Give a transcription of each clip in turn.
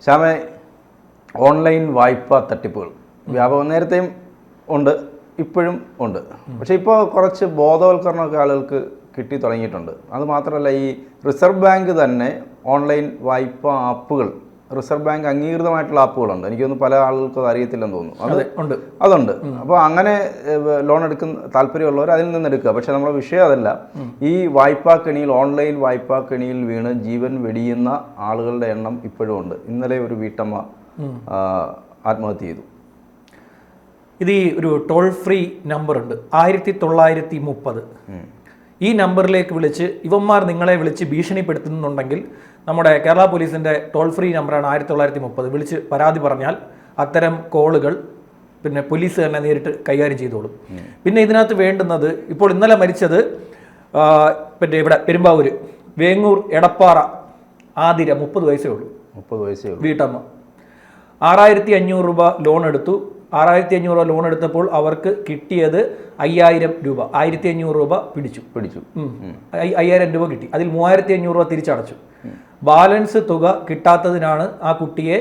ശ്യാമേ, ഓൺലൈൻ വായ്പാ തട്ടിപ്പുകൾ വ്യാപകം നേരത്തെയും ഉണ്ട്, ഇപ്പോഴും ഉണ്ട്. പക്ഷേ ഇപ്പോൾ കുറച്ച് ബോധവൽക്കരണമൊക്കെ ആളുകൾക്ക് കിട്ടി തുടങ്ങിയിട്ടുണ്ട്. അതുമാത്രമല്ല, ഈ റിസർവ് ബാങ്ക് തന്നെ ഓൺലൈൻ വായ്പാ ആപ്പുകൾ, റിസർവ് ബാങ്ക് അംഗീകൃതമായിട്ടുള്ള ആപ്പുകളുണ്ട്. എനിക്കൊന്നും പല ആളുകൾക്കും അറിയത്തില്ലെന്ന് തോന്നുന്നു. അതുണ്ട്. അപ്പോൾ അങ്ങനെ ലോൺ എടുക്കുന്ന താല്പര്യമുള്ളവർ അതിൽ നിന്ന് എടുക്കുക. പക്ഷേ നമ്മുടെ വിഷയം അതല്ല. ഈ വായ്പാ കെണിയിൽ, ഓൺലൈൻ വായ്പാ കെണിയിൽ വീണ് ജീവൻ വെടിയുന്ന ആളുകളുടെ എണ്ണം ഇപ്പോഴും ഉണ്ട്. ഇന്നലെ ഒരു വീട്ടമ്മ ആത്മഹത്യ ചെയ്തു. ഇത് ഒരു ടോൾ ഫ്രീ നമ്പർ ഉണ്ട്, 1930. ഈ നമ്പറിലേക്ക് വിളിച്ച് ഇവന്മാർ നിങ്ങളെ വിളിച്ച് ഭീഷണിപ്പെടുത്തുന്നുണ്ടെങ്കിൽ നമ്മുടെ കേരള പോലീസിൻ്റെ ടോൾ ഫ്രീ നമ്പറാണ് 1930. വിളിച്ച് പരാതി പറഞ്ഞാൽ അത്തരം കോളുകൾ പിന്നെ പോലീസ് തന്നെ നേരിട്ട് കൈകാര്യം ചെയ്തോളും. പിന്നെ ഇതിനകത്ത് വേണ്ടുന്നത്, ഇപ്പോൾ ഇന്നലെ മരിച്ചത് പിന്നെ ഇവിടെ പെരുമ്പാവൂർ വേങ്ങൂർ എടപ്പാറ ആതിര, 30 വയസ്സേ ഉള്ളൂ. വീട്ടമ്മ 6500 രൂപ ലോൺ എടുത്തു. 6500 രൂപ ലോൺ എടുത്തപ്പോൾ അവർക്ക് കിട്ടിയത് 5000 രൂപ. 1500 രൂപ പിടിച്ചു. 5000 രൂപ കിട്ടി. അതിൽ 3500 രൂപ തിരിച്ചടച്ചു. ബാലൻസ് തുക കിട്ടാത്തതിനാണ് ആ കുട്ടിയെ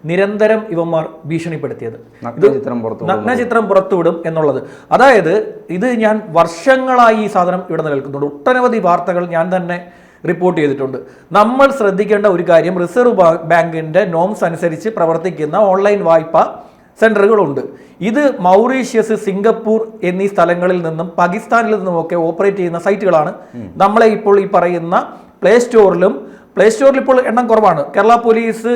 നിരന്തരം ഇവന്മാർ ഭീഷണിപ്പെടുത്തിയത്. നഗ്നചിത്രം പുറത്തുവിടും എന്നുള്ളത്. അതായത് ഇത് ഞാൻ വർഷങ്ങളായി ഈ സാധനം ഇവിടെ നിലനിൽക്കുന്നുണ്ട്. ഒട്ടനവധി വാർത്തകൾ ഞാൻ തന്നെ റിപ്പോർട്ട് ചെയ്തിട്ടുണ്ട്. നമ്മൾ ശ്രദ്ധിക്കേണ്ട ഒരു കാര്യം, റിസർവ് ബാങ്കിൻ്റെ നോംസ് അനുസരിച്ച് പ്രവർത്തിക്കുന്ന ഓൺലൈൻ വായ്പ സെൻ്ററുകളുണ്ട്. ഇത് മൗറീഷ്യസ്, സിംഗപ്പൂർ എന്നീ സ്ഥലങ്ങളിൽ നിന്നും പാകിസ്ഥാനിൽ നിന്നുമൊക്കെ ഓപ്പറേറ്റ് ചെയ്യുന്ന സൈറ്റുകളാണ്. നമ്മളെ ഇപ്പോൾ ഈ പറയുന്ന പ്ലേ സ്റ്റോറിൽ ഇപ്പോൾ എണ്ണം കുറവാണ്. കേരള പോലീസ്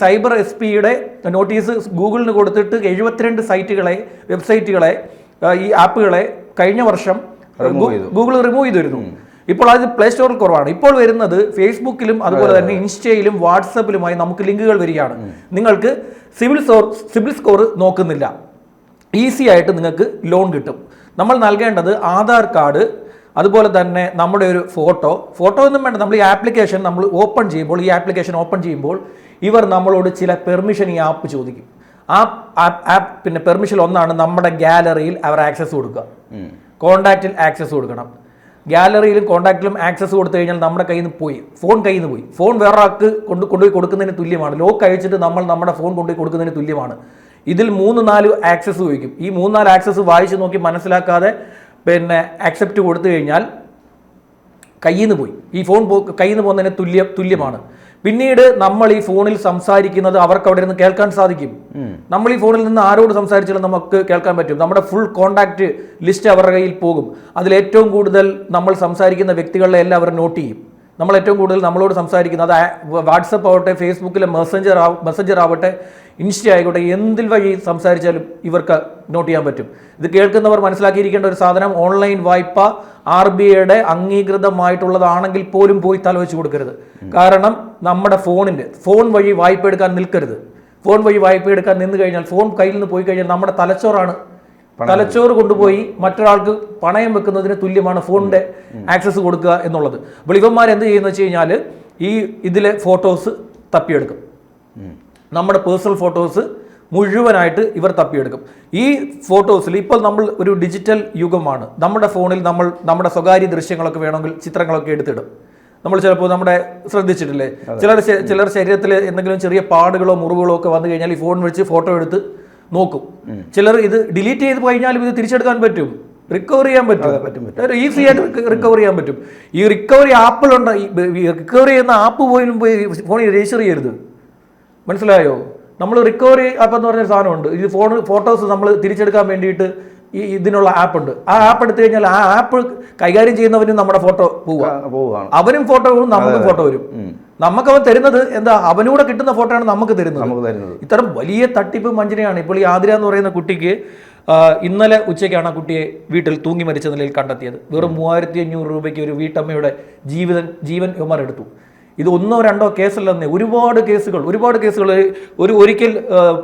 സൈബർ SP-യുടെ നോട്ടീസ് ഗൂഗിളിന് കൊടുത്തിട്ട് 72 സൈറ്റുകളെ, വെബ്സൈറ്റുകളെ, ഈ ആപ്പുകളെ കഴിഞ്ഞ വർഷം ഗൂഗിൾ റിമൂവ് ചെയ്തിരുന്നു. ഇപ്പോൾ അത് പ്ലേ സ്റ്റോറിൽ കുറവാണ്. ഇപ്പോൾ വരുന്നത് ഫേസ്ബുക്കിലും അതുപോലെ തന്നെ ഇൻസ്റ്റയിലും വാട്സപ്പിലുമായി നമുക്ക് ലിങ്കുകൾ വരികയാണ്. നിങ്ങൾക്ക് സിബിൽ സ്കോർ നോക്കുന്നില്ല, ഈസി ആയിട്ട് നിങ്ങൾക്ക് ലോൺ കിട്ടും. നമ്മൾ നൽകേണ്ടത് ആധാർ കാർഡ്, അതുപോലെ തന്നെ നമ്മുടെ ഒരു ഫോട്ടോ ഒന്നും വേണ്ട. നമ്മൾ ഈ ആപ്ലിക്കേഷൻ ഓപ്പൺ ചെയ്യുമ്പോൾ ഇവർ നമ്മളോട് ചില പെർമിഷൻ ഈ ആപ്പ് ചോദിക്കും. പിന്നെ പെർമിഷൻ ഒന്നാണ് നമ്മുടെ ഗാലറിയിൽ അവർ ആക്സസ് കൊടുക്കുക, കോണ്ടാക്റ്റിൽ ആക്സസ് കൊടുക്കണം. ഗാലറിയിലും കോണ്ടാക്റ്റിലും ആക്സസ് കൊടുത്തു കഴിഞ്ഞാൽ നമ്മുടെ കയ്യിൽ നിന്ന് പോയി, ഫോൺ വേറെ ആൾക്ക് കൊണ്ടുപോയി കൊടുക്കുന്നതിന് തുല്യമാണ്. ലോക്ക് അയച്ചിട്ട് നമ്മൾ നമ്മുടെ ഫോൺ കൊണ്ടുപോയി കൊടുക്കുന്നതിന് തുല്യമാണ്. ഇതിൽ 3-4 ആക്സസ് ചോദിക്കും. ഈ 3-4 ആക്സസ് വായിച്ച് നോക്കി മനസ്സിലാക്കാതെ പിന്നെ ആക്സെപ്റ്റ് കൊടുത്തു കഴിഞ്ഞാൽ കയ്യിൽ നിന്ന് പോയി. ഈ ഫോൺ കയ്യിൽ നിന്ന് പോകുന്നതിന് തുല്യമാണ്. പിന്നീട് നമ്മൾ ഈ ഫോണിൽ സംസാരിക്കുന്നത് അവർക്ക് അവിടെ നിന്ന് കേൾക്കാൻ സാധിക്കും. നമ്മൾ ഈ ഫോണിൽ നിന്ന് ആരോട് സംസാരിച്ചാലും നമുക്ക് കേൾക്കാൻ പറ്റും. നമ്മുടെ ഫുൾ കോണ്ടാക്ട് ലിസ്റ്റ് അവരുടെ കയ്യിൽ പോകും. അതിലേറ്റവും കൂടുതൽ നമ്മൾ സംസാരിക്കുന്ന വ്യക്തികളെ എല്ലാം അവർ നോട്ട് ചെയ്യും. നമ്മൾ ഏറ്റവും കൂടുതൽ നമ്മളോട് സംസാരിക്കുന്നത് വാട്സപ്പ് ആവട്ടെ, ഫേസ്ബുക്കിലെ മെസ്സഞ്ചർ ആവട്ടെ, ഇൻസ്റ്റ ആയിക്കോട്ടെ, എന്തിൽ വഴി സംസാരിച്ചാലും ഇവർക്ക് നോട്ട് ചെയ്യാൻ പറ്റും. ഇത് കേൾക്കുന്നവർ മനസ്സിലാക്കിയിരിക്കേണ്ട ഒരു സാധനം, ഓൺലൈൻ വായ്പ RBIയുടെ അംഗീകൃതമായിട്ടുള്ളതാണെങ്കിൽ പോലും പോയി തലവെച്ച് കൊടുക്കരുത്. കാരണം നമ്മുടെ ഫോൺ വഴി വായ്പ എടുക്കാൻ നിൽക്കരുത്. ഫോൺ വഴി വായ്പ എടുക്കാൻ നിന്ന് കഴിഞ്ഞാൽ, ഫോൺ കയ്യിൽ നിന്ന് പോയി കഴിഞ്ഞാൽ നമ്മുടെ തലച്ചോറ് കൊണ്ടുപോയി മറ്റൊരാൾക്ക് പണയം വെക്കുന്നതിന് തുല്യമാണ് ഫോണിന്റെ ആക്സസ് കൊടുക്കുക എന്നുള്ളത്. അപ്പോൾ ഇവന്മാർ എന്ത് ചെയ്യുന്ന വെച്ച് കഴിഞ്ഞാൽ, ഇതിലെ ഫോട്ടോസ് തപ്പിയെടുക്കും. നമ്മുടെ പേഴ്സണൽ ഫോട്ടോസ് മുഴുവനായിട്ട് ഇവർ തപ്പിയെടുക്കും. ഈ ഫോട്ടോസിൽ ഇപ്പോൾ നമ്മൾ ഒരു ഡിജിറ്റൽ യുഗമാണ്. നമ്മുടെ ഫോണിൽ നമ്മുടെ സ്വകാര്യ ദൃശ്യങ്ങളൊക്കെ വേണമെങ്കിൽ ചിത്രങ്ങളൊക്കെ എടുത്തിടും. നമ്മൾ ചിലപ്പോൾ ശ്രദ്ധിച്ചിട്ടില്ലേ, ചിലർ ശരീരത്തിൽ എന്തെങ്കിലും ചെറിയ പാടുകളോ മുറിവുകളോ ഒക്കെ വന്നു കഴിഞ്ഞാൽ ഈ ഫോൺ വെച്ച് ഫോട്ടോ എടുത്ത് നോക്കും. ചിലർ ഇത് ഡിലീറ്റ് ചെയ്ത് കഴിഞ്ഞാലും ഇത് തിരിച്ചെടുക്കാൻ പറ്റും, റിക്കവർ ചെയ്യാൻ പറ്റും, ഈസി ആയിട്ട് റിക്കവർ ചെയ്യാൻ പറ്റും. ഈ റിക്കവറി ആപ്പിലുണ്ട്. റിക്കവർ ചെയ്യുന്ന ആപ്പ് പോലും പോയി ഫോണിൽ രജിസ്റ്റർ ചെയ്യരുത്. മനസ്സിലായോ? നമ്മൾ റിക്കവറി ആപ്പ് എന്ന് പറഞ്ഞൊരു സാധനമുണ്ട്. ഇത് ഫോട്ടോസ് നമ്മൾ തിരിച്ചെടുക്കാൻ വേണ്ടിയിട്ട് ഇതിനുള്ള ആപ്പ് ഉണ്ട്. ആ ആപ്പ് എടുത്തു കഴിഞ്ഞാൽ ആ ആപ്പ് കൈകാര്യം ചെയ്യുന്നവനും നമ്മുടെ ഫോട്ടോ പോവുക, അവനും ഫോട്ടോ വരും, നമുക്കും ഫോട്ടോ വരും. നമുക്ക് അവൻ തരുന്നത് എന്താ, അവനൂടെ കിട്ടുന്ന ഫോട്ടോയാണ് നമുക്ക് തരുന്നത്. ഇത്തരം വലിയ തട്ടിപ്പ് വഞ്ചനയാണ്. ഇപ്പോൾ ഈ ആതിര എന്ന് പറയുന്ന കുട്ടിക്ക് ഇന്നലെ ഉച്ചയ്ക്കാണ് ആ കുട്ടിയെ വീട്ടിൽ തൂങ്ങി മരിച്ച നിലയിൽ കണ്ടെത്തിയത്. വെറും 3500 രൂപയ്ക്ക് ഒരു വീട്ടമ്മയുടെ ജീവൻ ഇവന്മാർ എടുത്തു. ഇത് 1-2 കേസല്ലെന്നേ, ഒരുപാട് കേസുകൾ. ഒരിക്കൽ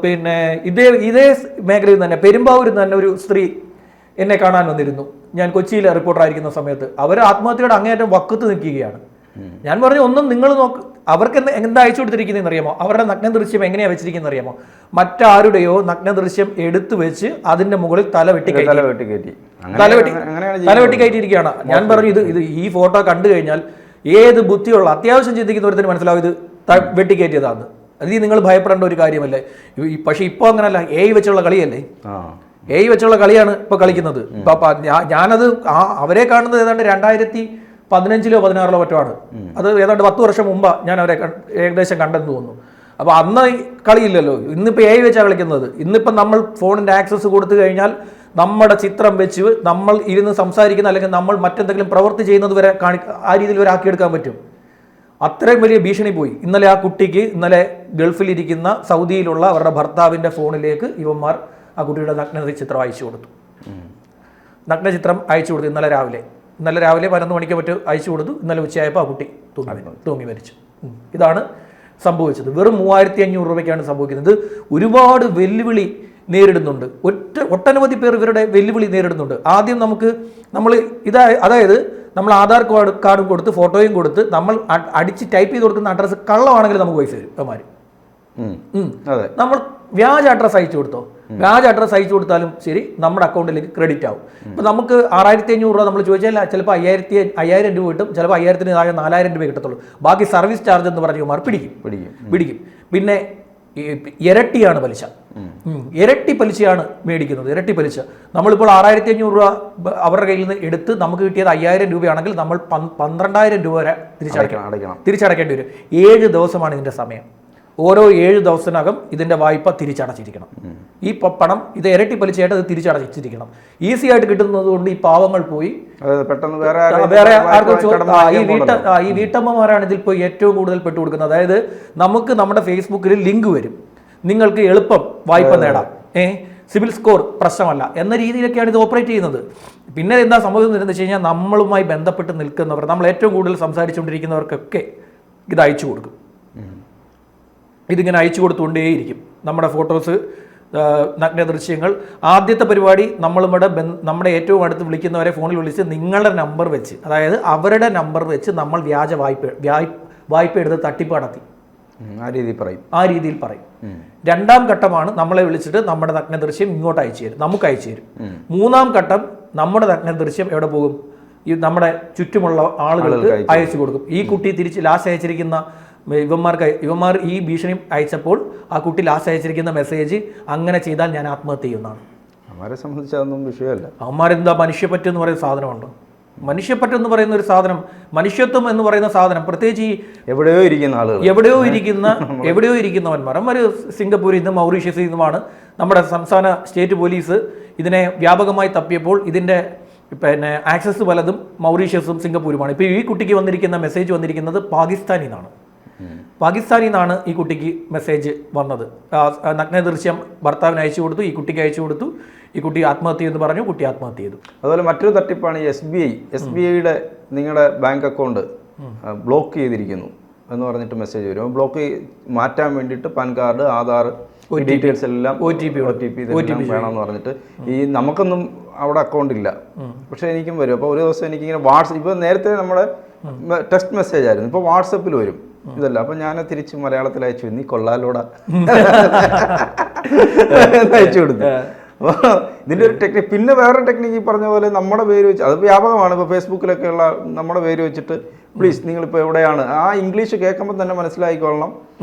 പിന്നെ ഇതേ മേഖലയിൽ തന്നെ പെരുമ്പാവൂരിൽ തന്നെ ഒരു സ്ത്രീ എന്നെ കാണാൻ വന്നിരുന്നു. ഞാൻ കൊച്ചിയിലെ റിപ്പോർട്ടറായിരിക്കുന്ന സമയത്ത് അവർ ആത്മഹത്യയുടെ അങ്ങേയറ്റം വക്കത്ത് നിൽക്കുകയാണ്. ഞാൻ പറഞ്ഞു, ഒന്നും നിങ്ങൾ അവർക്ക് എന്താ അയച്ചു കൊടുത്തിരിക്കുന്നതെന്ന് അറിയാമോ? അവരുടെ നഗ്ന ദൃശ്യം എങ്ങനെയാണ് വെച്ചിരിക്കുന്നത് അറിയാമോ? മറ്റാരുടെയോ നഗ്ന ദൃശ്യം എടുത്തു വെച്ച് അതിന്റെ മുകളിൽ തല വെട്ടി കയറ്റിയിരിക്കുകയാണ്. ഞാൻ പറഞ്ഞു, ഇത് ഈ ഫോട്ടോ കണ്ടു കഴിഞ്ഞാൽ ഏത് ബുദ്ധിയുള്ള അത്യാവശ്യം ചിന്തിക്കുന്ന ഒരുത്തിന് മനസ്സിലാവും ഇത് വെട്ടിക്കയറ്റിയതാണ്. അതിൽ നിങ്ങൾ ഭയപ്പെടേണ്ട ഒരു കാര്യമല്ലേ. പക്ഷേ ഇപ്പോൾ അങ്ങനല്ല, AI വെച്ചുള്ള കളിയല്ലേ. AI വെച്ചുള്ള കളിയാണ് ഇപ്പോൾ കളിക്കുന്നത്. ഞാനത് അവരെ കാണുന്നത് ഏതാണ്ട് 2015-ലോ 2016-ലോ മറ്റോ. അത് ഏതാണ്ട് 10 വർഷം മുമ്പാണ് ഞാൻ അവരെ ഏകദേശം കണ്ടെന്ന് തോന്നുന്നു. അപ്പോൾ അന്ന് കളിയില്ലല്ലോ. ഇന്നിപ്പോൾ AI വെച്ചാണ് കളിക്കുന്നത്. ഇന്നിപ്പം നമ്മൾ ഫോണിൻ്റെ ആക്സസ് കൊടുത്തു കഴിഞ്ഞാൽ നമ്മുടെ ചിത്രം വെച്ച് നമ്മൾ ഇരുന്ന് സംസാരിക്കുന്ന അല്ലെങ്കിൽ നമ്മൾ മറ്റെന്തെങ്കിലും പ്രവൃത്തി ചെയ്യുന്നത് വരെ ആ രീതിയിൽ വരെ ആക്കിയെടുക്കാൻ പറ്റും. അത്രയും വലിയ ഭീഷണി പോയി. ഇന്നലെ ആ കുട്ടിക്ക് ഗൾഫിലിരിക്കുന്ന സൗദിയിലുള്ള അവരുടെ ഭർത്താവിൻ്റെ ഫോണിലേക്ക് ഇവന്മാർ ആ കുട്ടിയുടെ നഗ്നചിത്രം അയച്ചു കൊടുത്തു. നഗ്നചിത്രം അയച്ചു കൊടുത്തു ഇന്നലെ രാവിലെ 11 മണിക്ക് മറ്റു അയച്ചു കൊടുത്തു. ഇന്നലെ ഉച്ചയായപ്പോൾ ആ കുട്ടി തൂങ്ങി മരിച്ചു. ഇതാണ് സംഭവിച്ചത്. വെറും 3500 രൂപയ്ക്കാണ് സംഭവിക്കുന്നത്. ഒരുപാട് വെല്ലുവിളി നേരിടുന്നുണ്ട്. ഒട്ടനവധി പേർ ഇവരുടെ വെല്ലുവിളി നേരിടുന്നുണ്ട്. ആദ്യം അതായത് നമ്മൾ ആധാർ കാർഡും കൊടുത്ത് ഫോട്ടോയും കൊടുത്ത് നമ്മൾ അടിച്ച് ടൈപ്പ് ചെയ്ത് കൊടുക്കുന്ന അഡ്രസ്സ് കള്ളമാണെങ്കിൽ നമുക്ക് പൈസ തരും അവന്മാർ. നമ്മൾ വ്യാജ അഡ്രസ്സ് അയച്ചു കൊടുത്തോ, വ്യാജ അഡ്രസ്സ് അയച്ചു കൊടുത്താലും ശരി നമ്മുടെ അക്കൗണ്ടിലേക്ക് ക്രെഡിറ്റ് ആവും. ഇപ്പം നമുക്ക് 6500 രൂപ നമ്മൾ ചോദിച്ചാൽ ചിലപ്പോൾ 5000 രൂപ കിട്ടും, ചിലപ്പോൾ 5000-ന് താഴെ 4000 രൂപ കിട്ടത്തുള്ളൂ. ബാക്കി സർവീസ് ചാർജ് എന്ന് പറഞ്ഞവന്മാർ പിടിക്കും. പിന്നെ ഇരട്ടിയാണ് പലിശ. ഇരട്ടി പലിശയാണ് മേടിക്കുന്നത്, ഇരട്ടി പലിശ. നമ്മളിപ്പോൾ 6500 രൂപ അവരുടെ കയ്യിൽ നിന്ന് എടുത്ത് നമുക്ക് കിട്ടിയത് 5000 രൂപയാണെങ്കിൽ നമ്മൾ 12000 രൂപ വരെ തിരിച്ചടയ്ക്കേണ്ടി വരും. 7 ദിവസമാണ് ഇതിൻ്റെ സമയം. ഓരോ 7 ദിവസത്തിനകം ഇതിൻ്റെ വായ്പ തിരിച്ചടച്ചിരിക്കണം. ഈ പണം ഇത് ഇരട്ടി പലിശയായിട്ട് അത് തിരിച്ചടച്ചിരിക്കണം. ഈസി ആയിട്ട് കിട്ടുന്നത് കൊണ്ട് ഈ പാവങ്ങൾ പോയി പെട്ടെന്ന് വേറെ ആർക്കും ഈ വീട്ടമ്മമാരാണ് ഇതിൽ പോയി ഏറ്റവും കൂടുതൽ പെട്ടുകൊടുക്കുന്നത്. അതായത് നമുക്ക് നമ്മുടെ ഫേസ്ബുക്കിൽ ലിങ്ക് വരും, നിങ്ങൾക്ക് എളുപ്പം വായ്പ നേടാം, സിവിൽ സ്കോർ പ്രശ്നമല്ല എന്ന രീതിയിലൊക്കെയാണ് ഇത് ഓപ്പറേറ്റ് ചെയ്യുന്നത്. പിന്നെ എന്താ സംഭവിക്കുന്നത് വെച്ച് കഴിഞ്ഞാൽ നമ്മളുമായി ബന്ധപ്പെട്ട് നിൽക്കുന്നവർ, നമ്മൾ ഏറ്റവും കൂടുതൽ സംസാരിച്ചുകൊണ്ടിരിക്കുന്നവർക്കൊക്കെ ഇത് അയച്ചു കൊടുക്കും. ഇതിങ്ങനെ അയച്ചു കൊടുത്തുകൊണ്ടേയിരിക്കും. നമ്മുടെ ഫോട്ടോസ്, നഗ്ന ദൃശ്യങ്ങൾ. ആദ്യത്തെ പരിപാടി നമ്മുടെ ഏറ്റവും അടുത്ത് വിളിക്കുന്നവരെ ഫോണിൽ വിളിച്ച് നിങ്ങളുടെ നമ്പർ വെച്ച്, അതായത് അവരുടെ നമ്പർ വെച്ച് നമ്മൾ വ്യാജ വായ്പ എടുത്ത് തട്ടിപ്പ് നടത്തി ആ രീതിയിൽ പറയും. രണ്ടാം ഘട്ടമാണ് നമ്മളെ വിളിച്ചിട്ട് നമ്മുടെ നഗ്ന ദൃശ്യം ഇങ്ങോട്ട് നമുക്ക് അയച്ചു തരും. മൂന്നാം ഘട്ടം നമ്മുടെ നഗ്ന ദൃശ്യം എവിടെ പോകും? നമ്മുടെ ചുറ്റുമുള്ള ആളുകൾക്ക് അയച്ചു കൊടുക്കും. ഈ കുട്ടി തിരിച്ച് ലാസ്റ്റ് അയച്ചിരിക്കുന്ന ഇവന്മാർ ഈ ഭീഷണി അയച്ചപ്പോൾ ആ കുട്ടി ലാസ്റ്റ് അയച്ചിരിക്കുന്ന മെസ്സേജ്, അങ്ങനെ ചെയ്താൽ ഞാൻ ആത്മഹത്യ ചെയ്യുന്നതാണ്. അവരെ സംബന്ധിച്ച് അതൊന്നും വിഷയമല്ല. അവന്മാരെന്താ മനുഷ്യപ്പറ്റ് എന്ന് പറയുന്ന സാധനമുണ്ടോ? മനുഷ്യപ്പറ്റ് എന്ന് പറയുന്ന ഒരു സാധനം, മനുഷ്യത്വം എന്ന് പറയുന്ന സാധനം, പ്രത്യേകിച്ച് ഈ എവിടെയോ ഇരിക്കുന്നവന്മാർ, അവന്മാർ സിംഗപ്പൂരിൽ നിന്നും മൗറീഷ്യസിൽ നിന്നുമാണ്. നമ്മുടെ സംസ്ഥാന സ്റ്റേറ്റ് പോലീസ് ഇതിനെ വ്യാപകമായി തപ്പിയപ്പോൾ ഇതിൻ്റെ ആക്സസ് പലതും മൗറീഷ്യസും സിംഗപ്പൂരുമാണ്. ഇപ്പോൾ ഈ കുട്ടിക്ക് മെസ്സേജ് വന്നിരിക്കുന്നത് പാകിസ്ഥാനിൽ നിന്നാണ് ഈ കുട്ടിക്ക് മെസ്സേജ് വന്നത്. നഗ്ന ദൃശ്യം ഭർത്താവിന് അയച്ചു കൊടുത്തു, ഈ കുട്ടിക്ക് അയച്ചു കൊടുത്തു. ഈ കുട്ടി ആത്മഹത്യ എന്ന് പറഞ്ഞു, കുട്ടി ആത്മഹത്യ ചെയ്തു. അതുപോലെ മറ്റൊരു തട്ടിപ്പാണ് ഈ SBIയുടെ നിങ്ങളുടെ ബാങ്ക് അക്കൗണ്ട് ബ്ലോക്ക് ചെയ്തിരിക്കുന്നു എന്ന് പറഞ്ഞിട്ട് മെസ്സേജ് വരും. ബ്ലോക്ക് മാറ്റാൻ വേണ്ടിയിട്ട് പാൻ കാർഡ്, ആധാർ ഡീറ്റെയിൽസ് എല്ലാം OTP വേണമെന്ന് പറഞ്ഞിട്ട് നമുക്കൊന്നും അവിടെ അക്കൗണ്ട് ഇല്ല, പക്ഷേ എനിക്കും വരും. അപ്പോൾ ഒരു ദിവസം എനിക്കിങ്ങനെ ഇപ്പോൾ നേരത്തെ നമ്മുടെ ടെക്സ്റ്റ് മെസ്സേജ് ആയിരുന്നു, ഇപ്പോൾ വാട്സപ്പിൽ വരും ഇതല്ല. അപ്പം ഞാൻ തിരിച്ച് മലയാളത്തിൽ അയച്ചു, നീ കൊള്ളാലോടാ അയച്ചു കൊടുത്തു. അപ്പോൾ ഇതിൻ്റെ ഒരു ടെക്നിക്ക്. പിന്നെ വേറൊരു ടെക്നിക്ക് ഈ പറഞ്ഞ പോലെ നമ്മുടെ പേര് വെച്ച്, അത് വ്യാപകമാണ്. ഇപ്പോൾ ഫേസ്ബുക്കിലൊക്കെ ഉള്ള നമ്മുടെ പേര് വെച്ചിട്ട് പ്ലീസ് നിങ്ങളിപ്പോൾ എവിടെയാണ്, ആ ഇംഗ്ലീഷ് കേൾക്കുമ്പോൾ തന്നെ മനസ്സിലായിക്കൊള്ളണം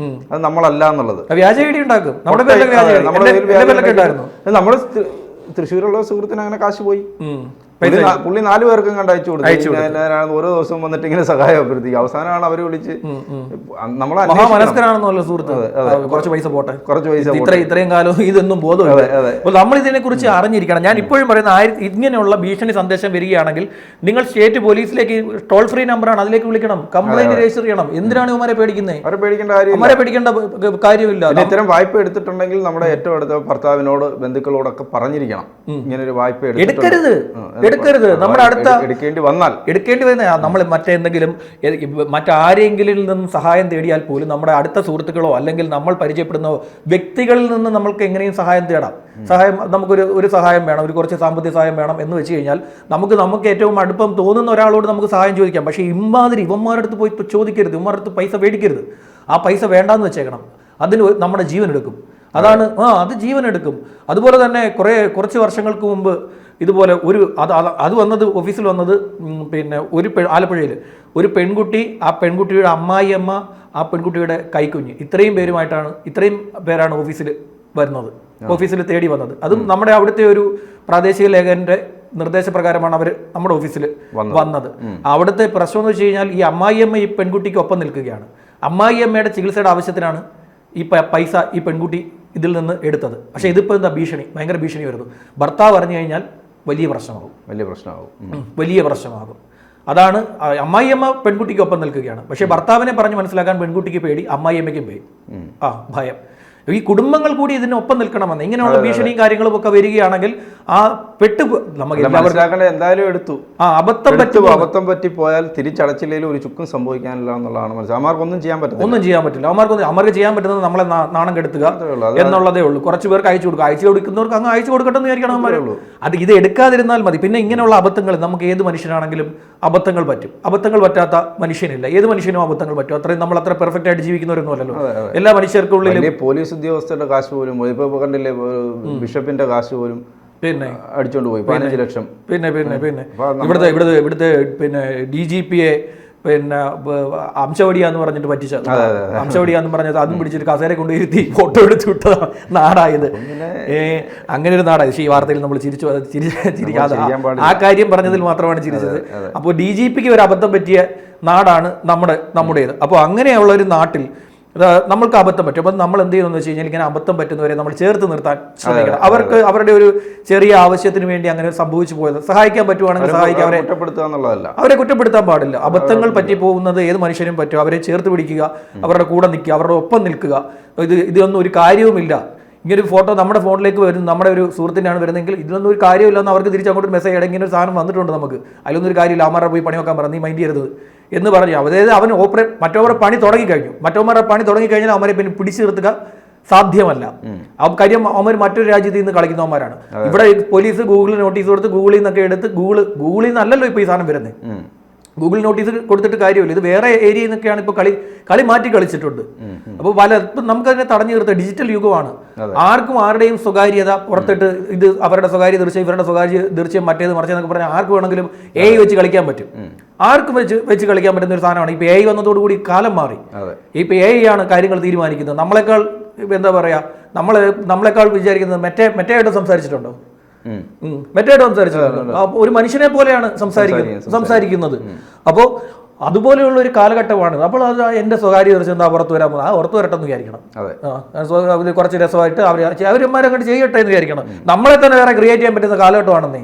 അത് നമ്മളല്ല എന്നുള്ളത്. നമ്മുടെ തൃശ്ശൂരുള്ള സുഹൃത്തിന് അങ്ങനെ കാശ് പോയി. പുള്ളി 4 പേർക്കും കണ്ട് അയച്ചു കൊടുത്തു. ഓരോ ദിവസവും വന്നിട്ട് ഇങ്ങനെ സഹായം അഭ്യർത്ഥിക്കും. അവസാനമാണ് അവര് വിളിച്ച് മനസ്കരാണെന്നുള്ള സുഹൃത്ത് കുറച്ച് പൈസ പോട്ടെ, ഇത്രയും കാലം ഇതൊന്നും ബോധമില്ല. അപ്പോൾ നമ്മൾ ഇതിനെ കുറിച്ച് അറിഞ്ഞിരിക്കണം. ഞാൻ ഇപ്പോഴും പറയുന്ന ഇങ്ങനെയുള്ള ഭീഷണി സന്ദേശം വരികയാണെങ്കിൽ നിങ്ങൾ സ്റ്റേറ്റ് പോലീസിലേക്ക് ടോൾ ഫ്രീ നമ്പറാണ്, അതിലേക്ക് വിളിക്കണം, കംപ്ലൈന്റ് രജിസ്റ്റർ ചെയ്യണം. എന്തിനാണ് ഇവരെ പേടിക്കുന്നത്? അവരെ പേടിക്കേണ്ട കാര്യമില്ല. ഇത്തരം വായ്പ എടുത്തിട്ടുണ്ടെങ്കിൽ നമ്മുടെ ഏറ്റവും അടുത്ത ഭർത്താവിനോട്, ബന്ധുക്കളോടൊക്കെ പറഞ്ഞിരിക്കണം ഇങ്ങനെ ഒരു വായ്പ എടുക്കരുത്. നമ്മുടെ അടുത്ത എടുക്കേണ്ടി വരുന്ന നമ്മൾ മറ്റാരെങ്കിലും നിന്നും സഹായം തേടിയാൽ പോലും നമ്മുടെ അടുത്ത സുഹൃത്തുക്കളോ അല്ലെങ്കിൽ നമ്മൾ പരിചയപ്പെടുന്ന വ്യക്തികളിൽ നിന്ന് നമ്മൾക്ക് എങ്ങനെയും സഹായം തേടാം. നമുക്കൊരു സഹായം വേണം, ഒരു കുറച്ച് സാമ്പത്തിക സഹായം വേണം എന്ന് വെച്ച് കഴിഞ്ഞാൽ നമുക്ക് ഏറ്റവും അടുപ്പം തോന്നുന്ന ഒരാളോട് നമുക്ക് സഹായം ചോദിക്കാം. പക്ഷേ ഇവന്മാരുടെ അടുത്ത് പോയി ചോദിക്കരുത്, ഇവന്മാരുടെ അടുത്ത് പൈസ മേടിക്കരുത്. ആ പൈസ വേണ്ടാന്ന് വെച്ചേക്കണം. അതിന് നമ്മുടെ ജീവൻ എടുക്കും. അത് ജീവൻ എടുക്കും. അതുപോലെ തന്നെ കുറച്ച് വർഷങ്ങൾക്ക് മുമ്പ് ഇതുപോലെ അത് വന്നത് ഓഫീസിൽ വന്നത് പിന്നെ ആലപ്പുഴയിൽ ഒരു പെൺകുട്ടി, ആ പെൺകുട്ടിയുടെ അമ്മായിയമ്മ, ആ പെൺകുട്ടിയുടെ കൈക്കുഞ്ഞ്, ഇത്രയും പേരാണ് ഓഫീസിൽ വരുന്നത്, ഓഫീസിൽ തേടി വന്നത്. അതും നമ്മുടെ അവിടുത്തെ ഒരു പ്രാദേശിക ലേഖകന്റെ നിർദ്ദേശപ്രകാരമാണ് അവർ നമ്മുടെ ഓഫീസിൽ വന്നത്. അവിടുത്തെ പ്രശ്നം എന്ന് വെച്ച് കഴിഞ്ഞാൽ ഈ അമ്മായിയമ്മ ഈ പെൺകുട്ടിക്ക് ഒപ്പം നിൽക്കുകയാണ്. അമ്മായിയമ്മയുടെ ചികിത്സയുടെ ആവശ്യത്തിനാണ് ഈ പൈസ ഈ പെൺകുട്ടി ഇതിൽ നിന്ന് എടുത്തത്. പക്ഷേ ഇതിപ്പോൾ എന്താ ഭയങ്കര ഭീഷണി വരുന്നു. ഭർത്താവ് അറിഞ്ഞു കഴിഞ്ഞാൽ വലിയ പ്രശ്നമാകും. അതാണ് അമ്മായിയമ്മ പെൺകുട്ടിക്ക് ഒപ്പം നിൽക്കുകയാണ്. പക്ഷേ ഭർത്താവിനെ പറഞ്ഞ് മനസ്സിലാക്കാൻ പെൺകുട്ടിക്ക് പേടി, അമ്മായിയമ്മയ്ക്കും ഭയം. ഈ കുടുംബങ്ങൾ കൂടി ഇതിനൊപ്പം നിൽക്കണമെന്ന്. ഇങ്ങനെയുള്ള ഭീഷണിയും കാര്യങ്ങളും ഒക്കെ വരികയാണെങ്കിൽ ആ നമുക്ക് എന്തായാലും എടുത്തു അബദ്ധം പറ്റി പോയാൽ തിരിച്ചടച്ചില്ലെങ്കിൽ ഒരു ചുക്കും സംഭവിക്കാനില്ല എന്നുള്ളതാണ് മനസ്സിലാക്കുക. അമാർക്കൊന്നും ചെയ്യാൻ പറ്റില്ല. അവർക്ക് ചെയ്യാൻ പറ്റുന്നത് നമ്മളെ നാണം കെടുത്തുക എന്നുള്ളതേ ഉള്ളൂ. കുറച്ച് പേർക്ക് അയച്ചു കൊടുക്കുന്നവർക്ക് അങ്ങ് അയച്ചു കൊടുക്കട്ടെ എന്ന് വിചാരിക്കണം അവന്മാരെ. അത് ഇത് എടുക്കാതിരുന്നാൽ മതി. പിന്നെ ഇങ്ങനെയുള്ള അബദ്ധങ്ങൾ നമുക്ക് ഏത് മനുഷ്യനാണെങ്കിലും അബദ്ധങ്ങൾ പറ്റും. അബദ്ധങ്ങൾ പറ്റാത്ത മനുഷ്യനില്ല. ഏത് മനുഷ്യനും അബദ്ധങ്ങൾ പറ്റും. നമ്മൾ അത്ര പെർഫെക്റ്റ് ആയിട്ട് ജീവിക്കുന്നവരൊന്നും അല്ലല്ലോ. എല്ലാ മനുഷ്യർക്കുള്ളിൽ പോലീസ് ഉദ്യോഗസ്ഥരുടെ കാശ് പോലും ഇപ്പൊ കണ്ടില്ലേ, ബിഷപ്പിന്റെ കാശ് പോലും പിന്നെ അടിച്ചോണ്ട് പോയി 15 ലക്ഷം. പിന്നെ ഇവിടുത്തെ പിന്നെ DGPയെ പിന്നെ അംശവടിയാന്ന് പറഞ്ഞിട്ട് പറ്റിച്ചത്. അംശവടിയാന്ന് പറഞ്ഞത് അതും പിടിച്ചിട്ട് കസേര കൊണ്ടുവരുത്തി ഫോട്ടോ എടുത്ത് വിട്ടതാണ് നാടായത്. അങ്ങനെ ഒരു നാടായത്. പക്ഷേ ഈ വാർത്തയിൽ നമ്മൾ ചിരിക്കാതെ ആ കാര്യം പറഞ്ഞതിൽ മാത്രമാണ് ചിരിച്ചത്. അപ്പോൾ DGPക്ക് ഒരു അബദ്ധം പറ്റിയ നാടാണ് നമ്മുടേത്. അപ്പോൾ അങ്ങനെയുള്ള ഒരു നാട്ടിൽ നമ്മൾക്ക് അബദ്ധം പറ്റും. അപ്പം നമ്മൾ എന്ത് ചെയ്യുമെന്ന് വെച്ച് കഴിഞ്ഞാൽ ഇങ്ങനെ അബദ്ധം പറ്റുന്നവരെ നമ്മൾ ചേർത്ത് നിർത്താൻ ശ്രമിക്കണം. അവർക്ക് അവരുടെ ഒരു ചെറിയ ആവശ്യത്തിന് വേണ്ടി അങ്ങനെ സംഭവിച്ചു പോയത് സഹായിക്കാൻ പറ്റുവാണെങ്കിൽ സഹായിക്കാൻ. അവരെ കുറ്റപ്പെടുത്താൻ പാടില്ല. അബദ്ധങ്ങൾ പറ്റി പോകുന്നത് ഏത് മനുഷ്യനും പറ്റും. അവരെ ചേർത്ത് പിടിക്കുക, അവരുടെ കൂടെ നിൽക്കുക, അവരുടെ ഒപ്പം നിൽക്കുക. ഇതൊന്നും ഒരു കാര്യവുമില്ല. ഇങ്ങനൊരു ഫോട്ടോ നമ്മുടെ ഫോണിലേക്ക് വരും, നമ്മുടെ ഒരു സുഹൃത്തിനാണ് വരുന്നതെങ്കിൽ ഇതിലൊന്നും ഒരു കാര്യമില്ലെന്ന് അവർക്ക് തിരിച്ചങ്ങോട്ട് മെസ്സേജ് ഇട ഇങ്ങനെ ഒരു സാധനം വന്നിട്ടുണ്ട് നമുക്ക്, അതിലൊന്നും ഒരു കാര്യമില്ല, അവന്മാരെ പോയി പണി നോക്കാൻ പറഞ്ഞു, നീ മൈൻഡ് ചെയ്യരുത് എന്ന് പറഞ്ഞു. അതായത് അവൻ മറ്റവരുടെ പണി തുടങ്ങിക്കഴിഞ്ഞു. മറ്റവന്മാരുടെ പണി തുടങ്ങിക്കഴിഞ്ഞാൽ അവരെ പിന്നെ പിടിച്ചു നിർത്തുക സാധ്യമല്ല. കാര്യം അവന്മാർ മറ്റൊരു രാജ്യത്ത് നിന്ന് കളിക്കുന്നവന്മാരാണ്. ഇവിടെ പോലീസ് ഗൂഗിളിൽ നോട്ടീസ് കൊടുത്ത് ഗൂഗിളിൽ നിന്നൊക്കെ എടുത്ത് ഗൂഗിളിൽ നിന്നല്ലല്ലോ ഇപ്പോൾ ഈ സാധനം വരുന്നത്. ഗൂഗിൾ നോട്ടീസ് കൊടുത്തിട്ട് കാര്യമില്ല. ഇത് വേറെ ഏരിയയിൽ നിന്നൊക്കെയാണ് ഇപ്പോൾ കളി മാറ്റി കളിച്ചിട്ടുണ്ട്. അപ്പോൾ ഇപ്പം നമുക്കതിനെ തടഞ്ഞു നിർത്തുക ഡിജിറ്റൽ യുഗമാണ്. ആർക്കും ആരുടെയും സ്വകാര്യത പുറത്തിട്ട് ഇത് അവരുടെ സ്വകാര്യ ദൃശ്യം, ഇവരുടെ സ്വകാര്യ ദൃശ്യം, മറ്റേത് മറിച്ചെന്നൊക്കെ പറഞ്ഞാൽ ആർക്ക് വേണമെങ്കിലും AI വെച്ച് കളിക്കാൻ പറ്റും. ആർക്കും വെച്ച് കളിക്കാൻ പറ്റുന്ന ഒരു സാധനമാണ്. ഇപ്പോൾ AI വന്നതോടുകൂടി കാലം മാറി. ഇപ്പോൾ AI ആണ് കാര്യങ്ങൾ തീരുമാനിക്കുന്നത്. നമ്മളെക്കാൾ എന്താ പറയുക, നമ്മളെക്കാൾ വിചാരിക്കുന്നത് മെറ്റയായിട്ട് സംസാരിച്ചിട്ടുണ്ടോ? മെറ്റയായിട്ട് സംസാരിച്ചിട്ടുണ്ടോ? ഒരു മനുഷ്യനെ പോലെയാണ് സംസാരിക്കുന്നത്. അപ്പോൾ അതുപോലെയുള്ള ഒരു കാലഘട്ടമാണ്. അപ്പോൾ അത് എൻ്റെ സ്വകാര്യ ദൃശ്യം എന്താ പുറത്തു വരാൻ പോകുന്നത്, പുറത്തു വരട്ടെന്ന് വിചാരിക്കണം. കുറച്ച് രസമായിട്ട് അവരന്മാരങ്ങോട്ട് ചെയ്യട്ടെ എന്ന് വിചാരിക്കണം. നമ്മളെ തന്നെ വേറെ ക്രിയേറ്റ് ചെയ്യാൻ പറ്റുന്ന കാലഘട്ടമാണെന്നേ.